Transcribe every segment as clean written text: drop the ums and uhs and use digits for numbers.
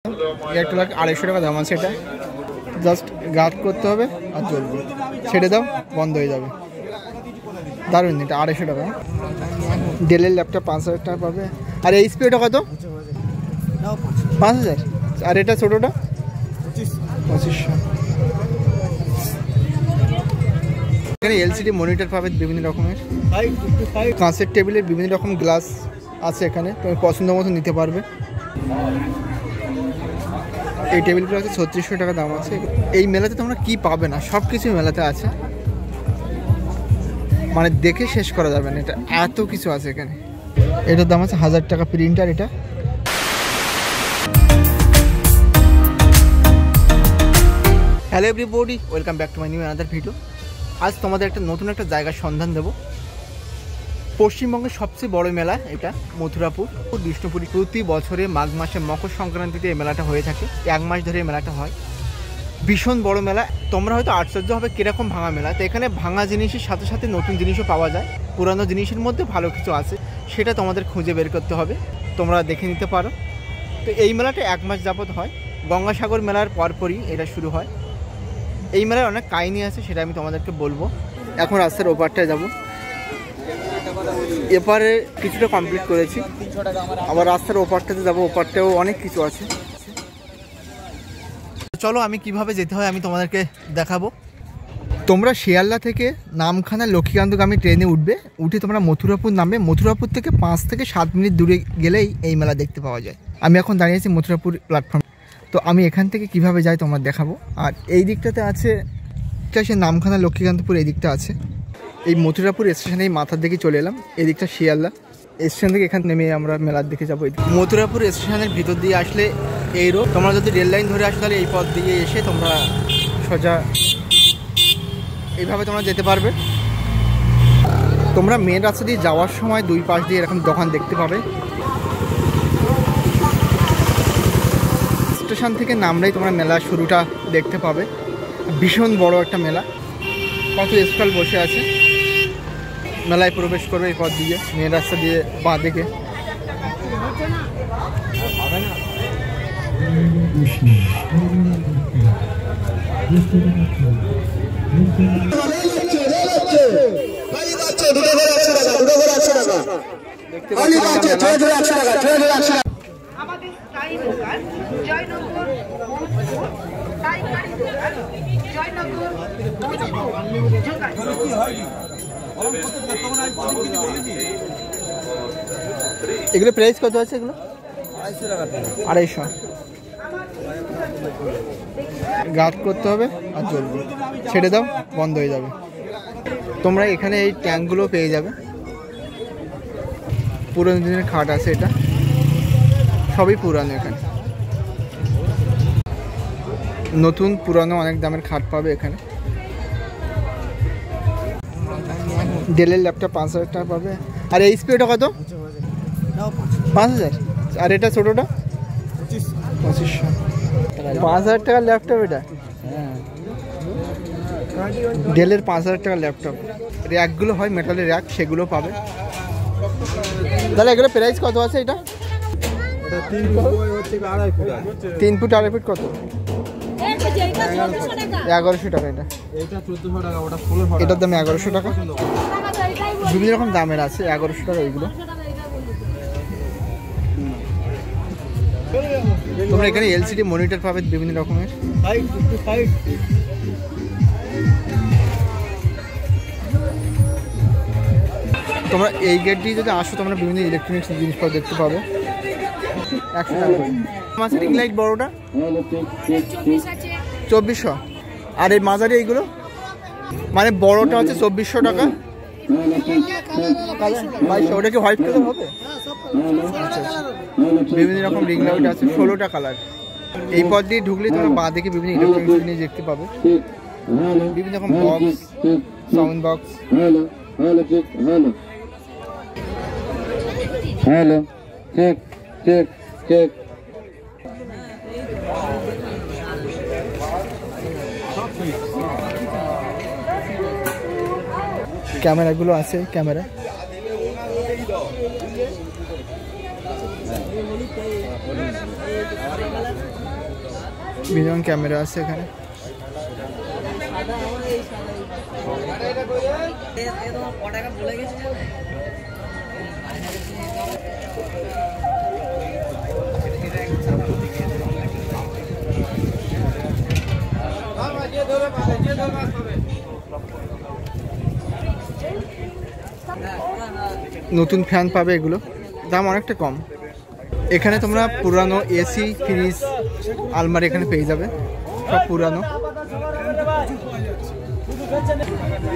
একটা লাখ 250 টাকা দাম আছে। এটা জাস্ট গার্ড করতে হবে আর চলবে, ছেড়ে দাও বন্ধ হয়ে যাবে। দারুণ, এটা 250 টাকা। ডেলের ল্যাপটপ 5000 টাকা পাবে। আর এই স্পিডটা কত? 5000। আর এটা ছোটোটা 2500। এখানে এলসিডি মনিটর পাবে বিভিন্ন রকমের, কাঁচের টেবিলের বিভিন্ন রকম গ্লাস আছে এখানে, তুমি পছন্দ মতো নিতে পারবে। এই টেবিলগুলো আছে 3600 টাকা দাম আছে। এই মেলাতে তোমরা কি পাবে না, সব কিছুই মেলাতে আছে, মানে দেখে শেষ করা যাবে না, এটা এত কিছু আছে এখানে। এটার দাম আছে 1000 টাকা প্রিন্টার। এটা hello everybody, welcome back to my new another video. আজ তোমাদের একটা নতুন একটা জায়গার সন্ধান দেব। পশ্চিমবঙ্গের সবচেয়ে বড় মেলা এটা মথুরাপুর বিষ্ণুপুরী। প্রতি বছরে মাঘ মাসে মকর সংক্রান্তিতে এই মেলাটা হয়ে থাকে, 1 মাস ধরে এই মেলাটা হয়। ভীষণ বড় মেলা। তোমরা হয়তো আশ্চর্য হবে কীরকম ভাঙা মেলা। তো এখানে ভাঙা জিনিসের সাথে সাথে নতুন জিনিসও পাওয়া যায়, পুরানো জিনিসের মধ্যে ভালো কিছু আছে, সেটা তোমাদের খুঁজে বের করতে হবে, তোমরা দেখে নিতে পারো। তো এই মেলাটা 1 মাস যাবত হয়, গঙ্গাসাগর মেলার পরপরই এটা শুরু হয়। এই মেলার অনেক কাহিনী আছে, সেটা আমি তোমাদেরকে বলবো। এখন রাস্তার ওপারটায় যাব, এপারে কিছুটা কমপ্লিট করেছি, আবার রাস্তার ওপারটাতে যাবো, ওপারটাও অনেক কিছু আছে। চলো আমি কিভাবে যেতে হয় আমি তোমাদেরকে দেখাবো। তোমরা শিয়ালদা থেকে নামখানা লক্ষ্মীকান্তগামী ট্রেনে উঠবে, উঠে তোমরা মথুরাপুর নামবে। মথুরাপুর থেকে 5 থেকে 7 মিনিট দূরে গেলেই এই মেলা দেখতে পাওয়া যায়। আমি এখন দাঁড়িয়েছি মথুরাপুর প্ল্যাটফর্ম। তো আমি এখান থেকে কিভাবে যাই তোমার দেখাবো। আর এই দিকটাতে আছে সে নামখানা লক্ষ্মীকান্তপুর, এই দিকটা আছে। এই মথুরাপুর স্টেশনে মাথার দিকে চলে এলাম, এই দিকটা শিয়ালদা স্টেশন থেকে এখানে নেমে আমরা মেলার দিকে যাবো। মথুরাপুর স্টেশনের ভিতর দিয়ে আসলে এই রোড, তোমরা যদি রেল লাইন ধরে আসো তাহলে এই পথ দিয়ে এসে তোমরা সোজা এইভাবে তোমরা যেতে পারবে। তোমরা মেন রাস্তা দিয়ে যাওয়ার সময় দুই পাশ দিয়ে এরকম দোকান দেখতে পাবে। স্টেশন থেকে নামলেই তোমরা মেলার শুরুটা দেখতে পাবে। ভীষণ বড় একটা মেলা, কত স্টল বসে আছে। মেলায় প্রবেশ করবে এই পথ দিয়ে, মেন রাস্তা দিয়ে বাঁ দিকে। আমাদের স্থায়ী দোকান জয়নগর, পাইকারি দোকান জয়নগর। এগুলো প্রাইস কত আছে? এগুলো 250। গার্ড করতে হবে আর চলবে, ছেড়ে দাও বন্ধ হয়ে যাবে। তোমরা এখানে এই ট্যাঙ্কগুলো পেয়ে যাবে, পুরনো দিনের খাট আছে, এটা সবই পুরানো। এখানে নতুন পুরানো অনেক দামের খাট পাবে এখানে। ডেলের ল্যাপটপ 5000 টাকা পাবে। আর এই স্পিডটা কত? 5000। আর এটা ছোটোটা 2500। 5000 টাকার ল্যাপটপ এটা, ডেলের 5000 টাকার ল্যাপটপ। র্যাকগুলো হয় মেটালের র্যাক, সেগুলো পাবে। তাহলে এগুলো প্রাইস কত আছে? এটা 3 ফুট 2.5 ফুট কত? 1100 টাকা। এটা এটার দাম 1100 টাকা। বিভিন্ন রকম দামের আছে, 1100 টাকা ওইগুলো। তোমরা এখানে এলসিডি মনিটর পাবে বিভিন্ন রকমের। তোমরা এই গেট দিয়ে যদি আসো তোমরা বিভিন্ন ইলেকট্রনিক্স জিনিসপত্র দেখতে পাবে। 100 টাকা। মাঝারি রিং লাইট বড়টা 2400। আর এই মাঝারি এইগুলো মানে বড়টা হচ্ছে 2400 টাকা। 2200। ওটা কি হোয়াইট কালার হবে? আচ্ছা, বিভিন্ন রকম রিং লাইট আছে, 16টা কালার। এই পথ দিয়ে ঢুকলে তোমরা বাঁ দিকে বিভিন্ন ইলেকট্রনিক্স জিনিস দেখতে পাবে, বিভিন্ন রকম box, sound box. Hello, check check check. ক্যামেরাগুলো আছে, ক্যামেরা। ভিডিও ক্যামেরা আছে এখানে। নতুন ফ্যান পাবে, এগুলো দাম অনেকটা কম। এখানে তোমরা পুরানো এসি, ফ্রিজ, আলমারি এখানে পেয়ে যাবে, সব পুরানো।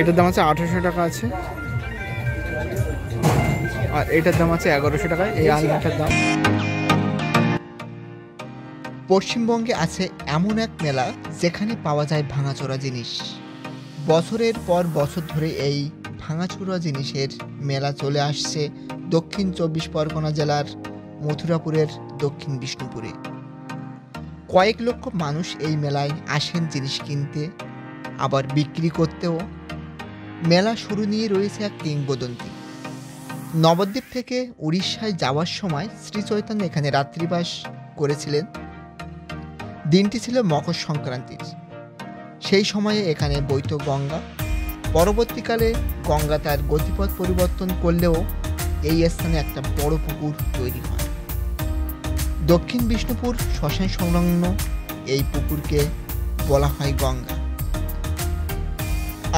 এটার দাম আছে 1800 টাকা আছে, আর এটার দাম আছে 1100 টাকায় এই আলমারিটার দাম। পশ্চিমবঙ্গে আছে এমন এক মেলা যেখানে পাওয়া যায় ভাঙাচোরা জিনিস। বছরের পর বছর ধরে এই ভাঙাচোরা জিনিসের মেলা চলে আসছে দক্ষিণ 24 পরগনা জেলার মথুরাপুরের দক্ষিণ বিষ্ণুপুরে। কয়েক লক্ষ মানুষ এই মেলায় আসেন জিনিস কিনতে, আবার বিক্রি করতেও। মেলা শুরু নিয়ে রয়েছে এক কিংবদন্তি। নবদ্বীপ থেকে উড়িষ্যায় যাওয়ার সময় শ্রী চৈতন্য এখানে রাত্রিবাস করেছিলেন। দিনটি ছিল মকর সংক্রান্তির। সেই সময়ে এখানে বইত গঙ্গা। পরবর্তীকালে গঙ্গা তার গতিপথ পরিবর্তন করলেও এই স্থানে একটা বড় পুকুর তৈরি হয়। দক্ষিণ বিষ্ণুপুর শ্মশান সংলগ্ন এই পুকুরকে বলা হয় গঙ্গা।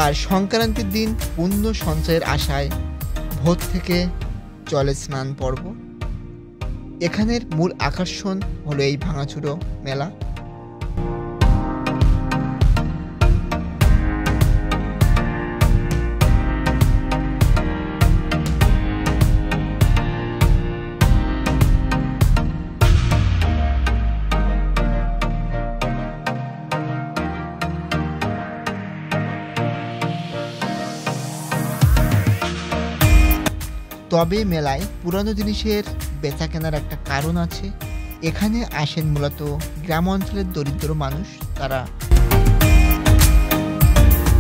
আর সংক্রান্তির দিন পুণ্য সঞ্চয়ের আশায় ভোর থেকে চলে স্নান পর্ব। এখানের মূল আকর্ষণ হলো এই ভাঙাচুরো মেলা। তবে মেলায় পুরানো জিনিসের বেচা কেনার একটা কারণ আছে। এখানে আসেন মূলত গ্রাম অঞ্চলের দরিদ্র মানুষ।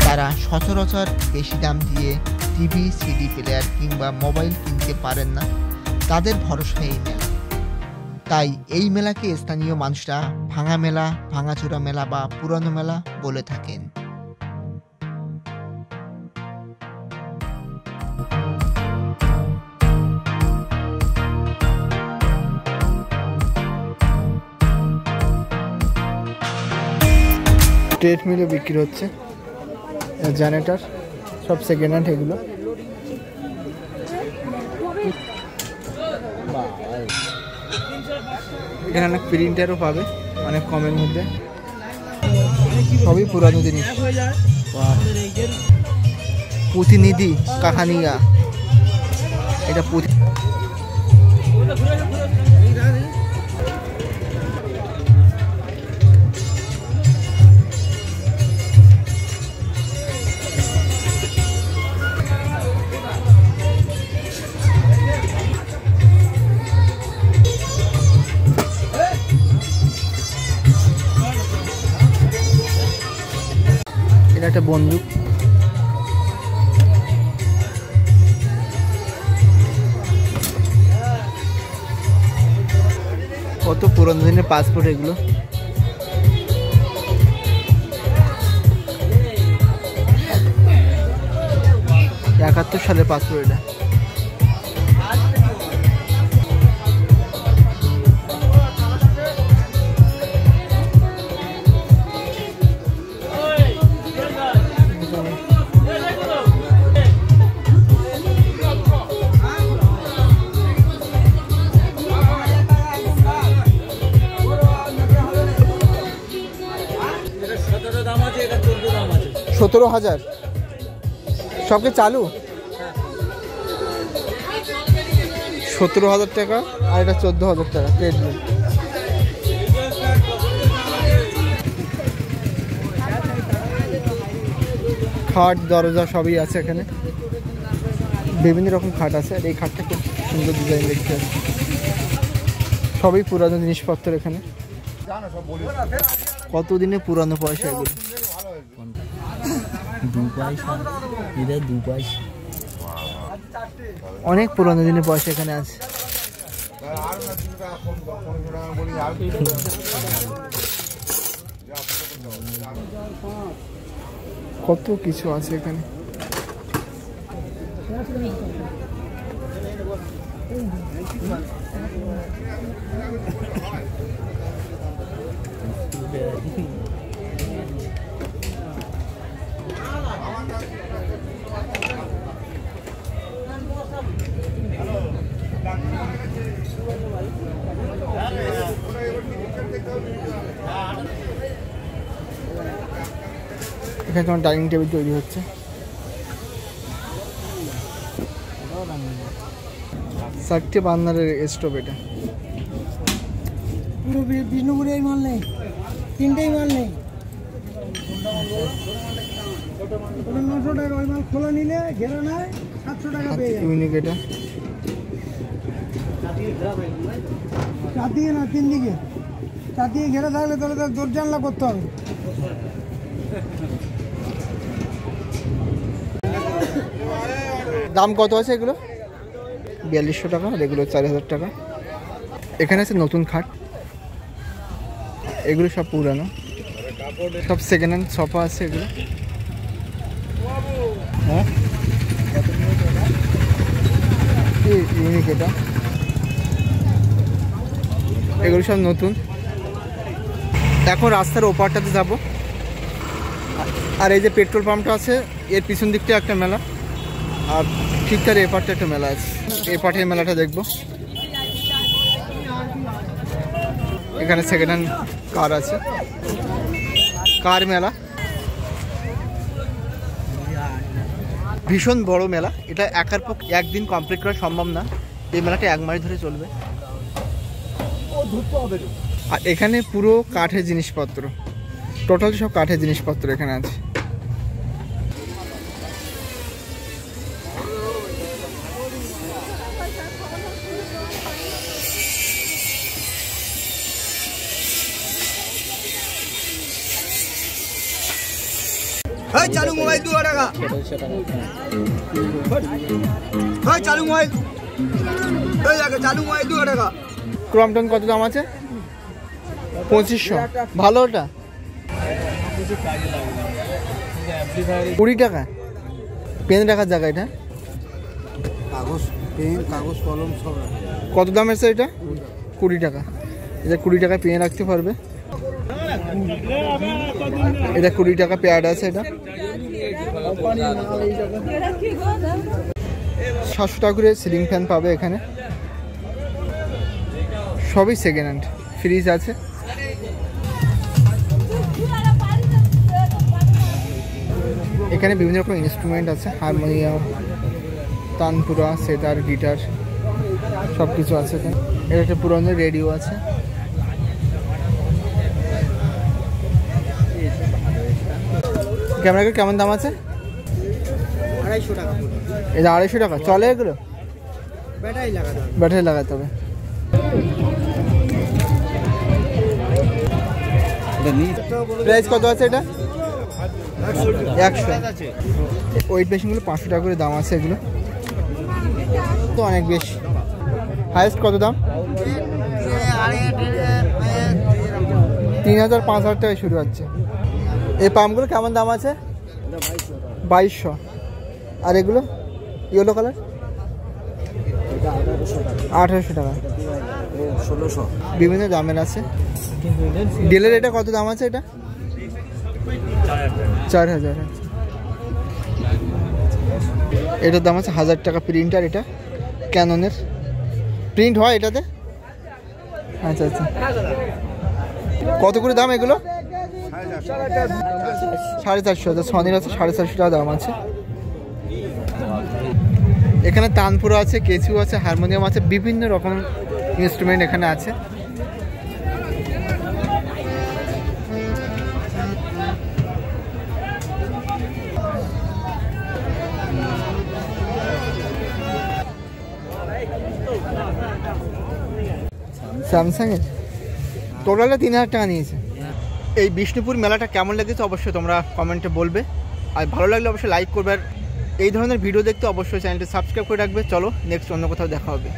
তারা সচরাচর বেশি দাম দিয়ে টিভি, সিডি প্লেয়ার কিংবা মোবাইল কিনতে পারেন না। তাদের ভরসা এই মেলা। তাই এই মেলাকে স্থানীয় মানুষরা ভাঙা মেলা, ভাঙাচোরা মেলা বা পুরানো মেলা বলে থাকেন। ট্রেডমিলও বিক্রি হচ্ছে, জেনারেটর, সব সেকেন্ড হ্যান্ড এগুলো। এখানে অনেক প্রিন্টারও পাবে অনেক কমের মধ্যে, সবই পুরানো জিনিস। প্রতিনিধি কাহানিয়া, এটা একটা বন্দুক। কত পুরনো দিনের পাসপোর্ট এগুলো। 71 সালের পাসপোর্ট এটা। সতেরো হাজার সবকে চালু, 17,000 টাকা, আর এটা 14,000 টাকা ট্রেডমিল। খাট, দরজা সবই আছে এখানে, বিভিন্ন রকম খাট আছে। আর এই খাটটা খুব সুন্দর ডিজাইন দেখতে আছে, সবই পুরানো জিনিসপত্র এখানে। কতদিনে পুরানো পয়সা এগুলো। 2 পয়সা, এটা 2 পয়সা, অনেক পুরানো দিনের পয়সা এখানে আছে। কত কিছু আছে এখানে। এখানে তোমার ডাইনিং টেবিল তৈরি হচ্ছে। চারটে বার্নারের স্টোভ এটা। পুরো বিষ্ণুপুরে এই মাল নেই, তিনটেই মাল নেই। 900 টাকা ওই মাল খোলা নিলে ঘেরা নেয় 700 টাকা পেয়ে যাবে। ইউনিক এটা। চারদিকে না তিন দিকে, চারদিকে ঘেরা থাকলে তাহলে তার দরজা জানলা করতে হবে। দাম কত আছে এগুলো? 4200 টাকা, আর এগুলো 4000 টাকা। এখানে আছে নতুন খাট, এগুলো সব পুরানো, সব সেকেন্ড হ্যান্ড সোফা আছে এগুলো। হ্যাঁ ইউনিক এটা, এগুলো সব নতুন। এখন রাস্তার ওপারটাতে যাব, আর এই যে পেট্রোল পাম্পটা আছে এর পিছন দিকটা একটা মেলা, আর ঠিক তার এপারটা একটা মেলা আছে। এপাটের মেলাটা দেখব। এখানে সেকেন্ড হ্যান্ড কার আছে, কার মেলা, ভীষণ বড় মেলা। এটা একার পক্ষে একদিন কমপ্লিট করা সম্ভব না, এই মেলাটা 1 মাস ধরে চলবে। আর এখানে পুরো কাঠের জিনিসপত্র, টোটাল সব কাঠের জিনিসপত্র এখানে আছে। চালু মোবাইল 2 টাকা, চালু মোবাইল চালু মোবাইল 2 টাকা। ক্রমটন কত দাম আছে? 2500। ভালো ওটা 20 টাকা। পেন রাখার জায়গা এটা, কাগজ পেন কাগজ কলম সব। কত দাম আছে এটা? 20 টাকা। এটা 20 টাকা পেন রাখতে পারবে। এটা 20 টাকা প্যাড আছে। এটা 700 টাকা করে সিলিং ফ্যান পাবে এখানে, সবই সেকেন্ড হ্যান্ড। ফ্রিজ আছে। এখানে বিভিন্ন রকম ইনস্ট্রুমেন্ট আছে, হারমোনিয়াম, তানপুরা, সেতার, গিটার, সব কিছু আছে এখানে। এটা একটা পুরনো রেডিও আছে। ক্যামেরা কেমন দাম আছে? 250 টাকা। এটা 250 টাকা চলে এগুলো? ব্যাটারি লাগাতে হবে। প্রাইস কত আছে এটা? 100। ওয়েট মেশিনগুলো 500 টাকা করে দাম আছে। এগুলো তো অনেক বেশি। হাইয়েস্ট কত দাম? 3000 5000 টাকায় শুরু হচ্ছে। এই পাম্পগুলো কেমন দাম আছে? 2200। আর এগুলো ইয়েলো কালার 1800 টাকা। 1600। বিভিন্ন দামের আছে। ডিলের এটা কত দাম আছে? এটা 4000। এটার দাম আছে 1000 টাকা। প্রিন্টার এটা ক্যাননের প্রিন্ট হয় এটাতে। আচ্ছা আচ্ছা, কত করে দাম এগুলো? 450। সনির আছে 450 টাকা দাম আছে। এখানে তানপুরা আছে, কেচু আছে, হারমোনিয়াম আছে, বিভিন্ন রকম ইনস্ট্রুমেন্ট এখানে আছে। স্যামসাংয়ের টোটালে 3000 টাকা নিয়েছে। এই বিষ্ণুপুর মেলাটা কেমন লেগেছে অবশ্যই তোমরা কমেন্টে বলবে, আর ভালো লাগলে অবশ্যই লাইক করবে, আর এই ধরনের ভিডিও দেখতে অবশ্যই চ্যানেলটি সাবস্ক্রাইব করে রাখবে। চলো নেক্সট অন্য কোথাও দেখা হবে।